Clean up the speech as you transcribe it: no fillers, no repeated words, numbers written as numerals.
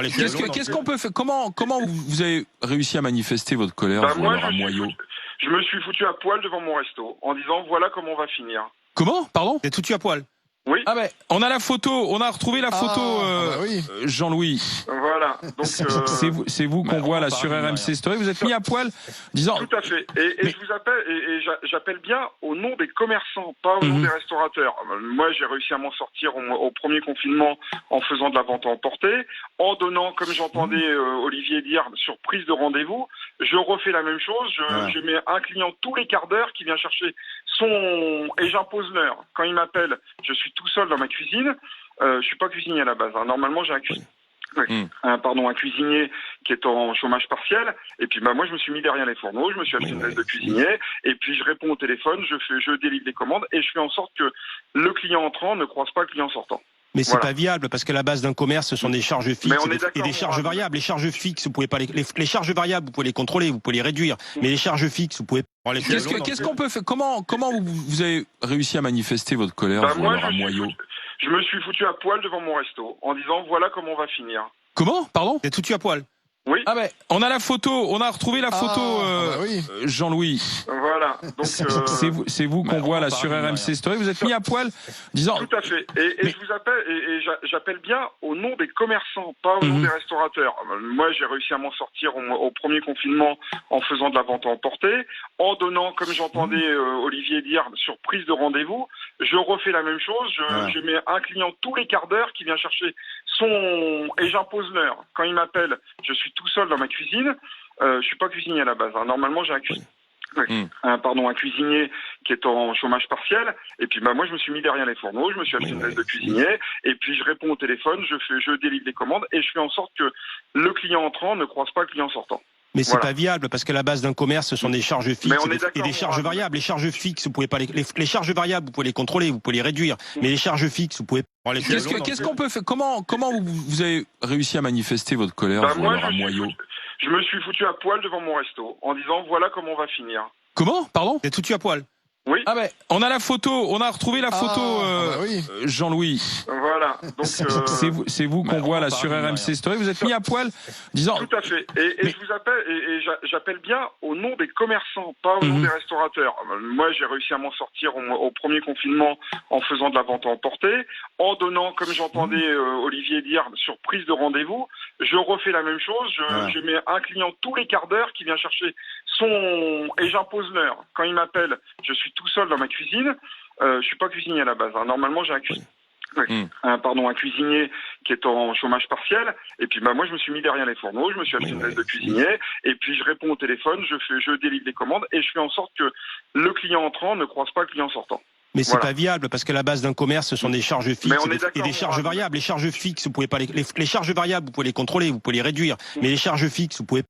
Qu'est-ce qu'on peut faire? Comment vous avez réussi à manifester votre colère, vous, alors, à Moyaux? Je me suis foutu à poil devant mon resto en disant voilà comment on va finir. Comment? Pardon? T'es foutu à poil? Oui. Ah ben, on a la photo, on a retrouvé la photo, oui. Jean-Louis. Voilà. Donc C'est vous qu'on voit là sur RMC Story. Vous êtes mis à poil, disant. Tout à fait. Et je vous appelle et j'appelle bien au nom des commerçants, pas au nom des restaurateurs. Moi, j'ai réussi à m'en sortir au premier confinement en faisant de la vente à emporter, en donnant, comme j'entendais Olivier dire, sur prise de rendez-vous. Je refais la même chose. Je mets un client tous les quarts d'heure qui vient chercher et j'impose l'heure. Quand il m'appelle, je suis tout seul dans ma cuisine. Je suis pas cuisinier à la base. Hein. Normalement, j'ai un cuisinier qui est en chômage partiel. Et puis, moi, je me suis mis derrière les fourneaux. Je me suis acheté une veste de cuisinier. Et puis, je réponds au téléphone. Je délivre les commandes et je fais en sorte que le client entrant ne croise pas le client sortant. Mais c'est pas viable parce que la base d'un commerce, ce sont des charges fixes et des charges variables. Les charges fixes, vous pouvez pas les charges variables, vous pouvez les contrôler, vous pouvez les réduire. Mais les charges fixes, vous pouvez pas les faire. Qu'est-ce qu'on peut faire? Comment vous avez réussi à manifester votre colère, vous, alors, à Moyaux? Je me suis foutu à poil devant mon resto en disant voilà comment on va finir. Comment? Pardon? T'es foutu à poil? Oui. Ah ben, on a la photo, on a retrouvé la photo, Jean-Louis. Voilà. Donc c'est vous qu'on voit là sur RMC Story. Vous êtes mis à poil, disant. Tout à fait. Et je vous appelle et j'appelle bien au nom des commerçants, pas au nom des restaurateurs. Moi, j'ai réussi à m'en sortir au premier confinement en faisant de la vente à emporter, en donnant, comme j'entendais Olivier dire, sur prise de rendez-vous. Je refais la même chose. Je mets un client tous les quarts d'heure qui vient chercher et j'impose l'heure. Quand il m'appelle, je suis tout seul dans ma cuisine. Je suis pas cuisinier à la base. Hein. Normalement, j'ai un cuisinier qui est en chômage partiel. Et puis, moi, je me suis mis derrière les fourneaux. Je me suis acheté une veste de cuisinier. Et puis, je réponds au téléphone. Je délivre les commandes et je fais en sorte que le client entrant ne croise pas le client sortant. Mais c'est pas viable parce que la base d'un commerce, ce sont des charges fixes et des charges variables. Les charges fixes, vous pouvez pas les charges variables, vous pouvez les contrôler, vous pouvez les réduire. Mais les charges fixes, vous pouvez pas les faire. Qu'est-ce qu'on peut faire? Comment vous avez réussi à manifester votre colère, vous, alors, à Moyaux? Je me suis foutu à poil devant mon resto en disant voilà comment on va finir. Comment? Pardon? T'es foutu à poil? Oui. Ah ben, on a la photo, on a retrouvé la photo, Jean-Louis. Voilà. Donc c'est vous qu'on voit là sur RMC Story. Vous êtes mis à poil, disant. Tout à fait. Et je vous appelle et j'appelle bien au nom des commerçants, pas au nom des restaurateurs. Moi, j'ai réussi à m'en sortir au premier confinement en faisant de la vente à emporter, en donnant, comme j'entendais Olivier dire, sur prise de rendez-vous. Je refais la même chose. Je mets un client tous les quarts d'heure qui vient chercher et j'impose l'heure. Quand il m'appelle, je suis tout seul dans ma cuisine. Je suis pas cuisinier à la base. Hein. Normalement, j'ai un cuisinier qui est en chômage partiel. Et puis, moi, je me suis mis derrière les fourneaux. Je me suis acheté une veste de cuisinier. Et puis, je réponds au téléphone. Je délivre les commandes et je fais en sorte que le client entrant ne croise pas le client sortant. Mais c'est pas viable parce que la base d'un commerce, ce sont des charges fixes et des charges variables. Les charges fixes, vous pouvez pas les charges variables, vous pouvez les contrôler, vous pouvez les réduire. Mais les charges fixes, vous pouvez